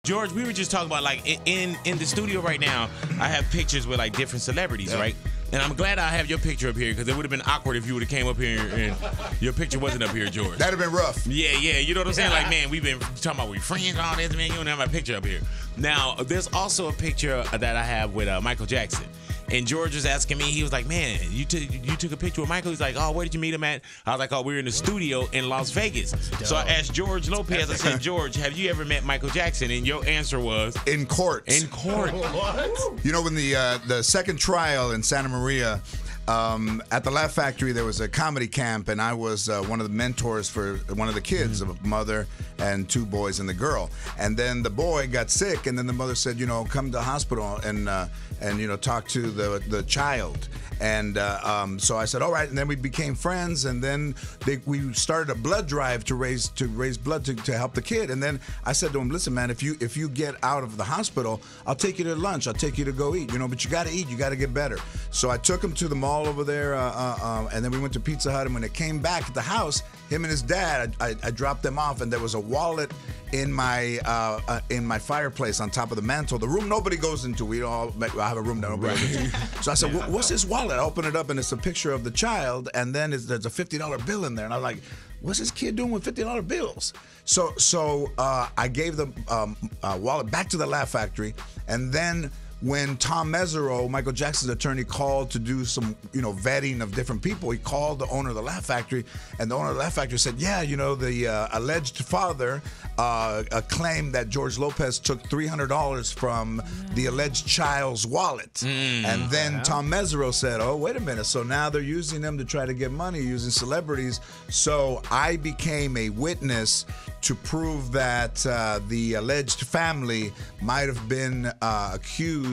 George, we were just talking about like in the studio right now. I have pictures with like different celebrities, right? And I'm glad I have your picture up here because it would have been awkward if you would have came up here and your picture wasn't up here, George. That'd have been rough. Yeah. You know what I'm saying? Like, man, we've been talking about we friends and all this, man. You don't have my picture up here. Now, there's also a picture that I have with Michael Jackson. And George was asking me, he was like, man, you took a picture with Michael? He's like, oh, where did you meet him at? I was like, oh, we were in the studio in Las Vegas. So I asked George Lopez, I said, George, have you ever met Michael Jackson? And your answer was? In court. In court. What? You know, when the second trial in Santa Maria, at the Laugh Factory, there was a comedy camp, and I was one of the mentors for one of the kids, a mother and two boys and the girl. And then the boy got sick, and then the mother said, you know, come to the hospital and you know, talk to the child. And so I said, all right. And then we became friends, and then we started a blood drive to raise blood to help the kid. And then I said to him, listen, man, if you get out of the hospital, I'll take you to lunch. I'll take you to go eat, you know, but you got to eat. You got to get better. So I took him to the mall over there, and then we went to Pizza Hut. And when it came back at the house, him and his dad, I dropped them off, and there was a wallet in my fireplace on top of the mantle. The room nobody goes into. I have a room that nobody goes into. So I said, what's this wallet? I open it up, and it's a picture of the child, and then there's a $50 bill in there. And I'm like, what's this kid doing with $50 bills? So I gave the wallet back to the Laugh Factory, and then when Tom Mesereau, Michael Jackson's attorney, called to do some, you know, vetting of different people, he called the owner of the Laugh Factory, and the owner of the Laugh Factory said, yeah, you know, the alleged father claimed that George Lopez took $300 from the alleged child's wallet. And then Tom Mesereau said, oh, wait a minute, so now they're using them to try to get money, using celebrities. So I became a witness to prove that the alleged family might have been accusing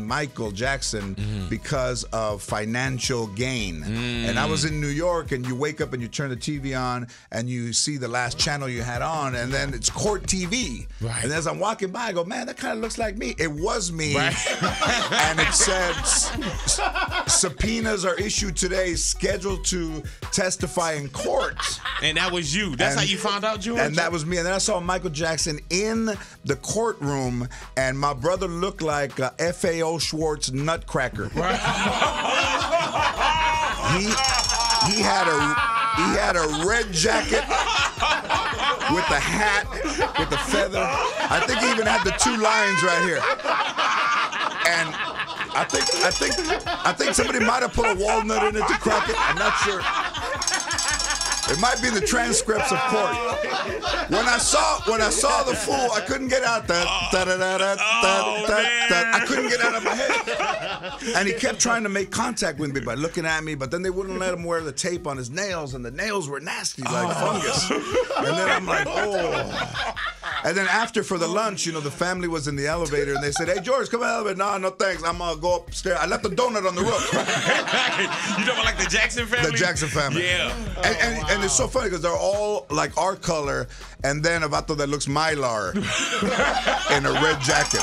Michael Jackson because of financial gain. And I was in New York, and you wake up and you turn the TV on and you see the last channel you had on, and then it's court TV. Right. And as I'm walking by, I go, man, that kind of looks like me. It was me. Right. And it said, subpoenas are issued today, scheduled to testify in court. And that was you. That's how you found out, George? And that was me. And then I saw Michael Jackson in the courtroom, and my brother looked like F.A.O. Schwartz nutcracker. Right. He had a red jacket with the hat, with the feather. I think he even had the two lions right here. And I think somebody might have put a walnut in it to crack it. I'm not sure. It might be the transcripts of court. When I saw the fool, I couldn't get out that. I couldn't get out of my head. And he kept trying to make contact with me by looking at me, but then they wouldn't let him wear the tape on his nails, and the nails were nasty, like fungus. And then I'm like, oh. And then after, for the lunch, you know, the family was in the elevator, and they said, hey, George, come on the elevator. No, thanks. I'm going to go upstairs. I left the donut on the roof. You talking about like the Jackson family? The Jackson family. Yeah. And it's so funny because they're all like our color, and then a vato that looks Mylar in a red jacket.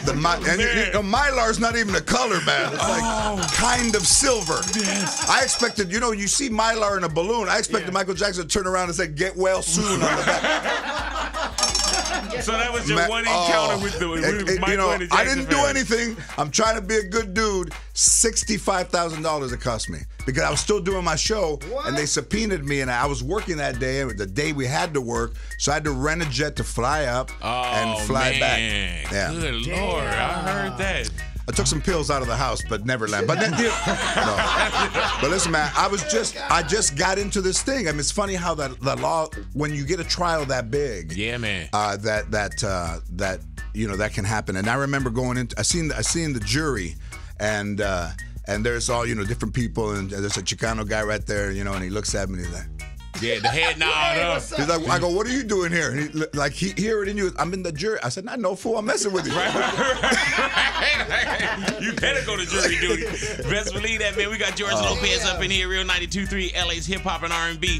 Mylar's not even a color, man. It's like kind of silver. Yes. I expected, you know, you see Mylar in a balloon. I expected Michael Jackson to turn around and say, get well soon on the back. So that was your one encounter with Michael, you know, and the Jackson I didn't do family. anything. I'm trying to be a good dude. $65,000 it cost me because I was still doing my show. What? And they subpoenaed me, and I was working that day, the day we had to work, so I had to rent a jet to fly up and fly back. Yeah. Good Lord, I heard that. I took some pills out of the house, but Neverland. But then, no. But listen, man, I just got into this thing. I mean, it's funny how the law, when you get a trial that big, man, that you know, that can happen. And I remember going into, I seen the jury, and there's all, you know, different people, and there's a Chicano guy right there, you know, and he looks at me and he's like, yeah, the head nod up. He's like, I go, what are you doing here? And he hear it in you. I'm in the jury. I said, no, fool, I'm messing with you. Right. You better go to jury duty. Best believe that, man. We got George Lopez up in here, Real 92.3, LA's hip hop and R&B.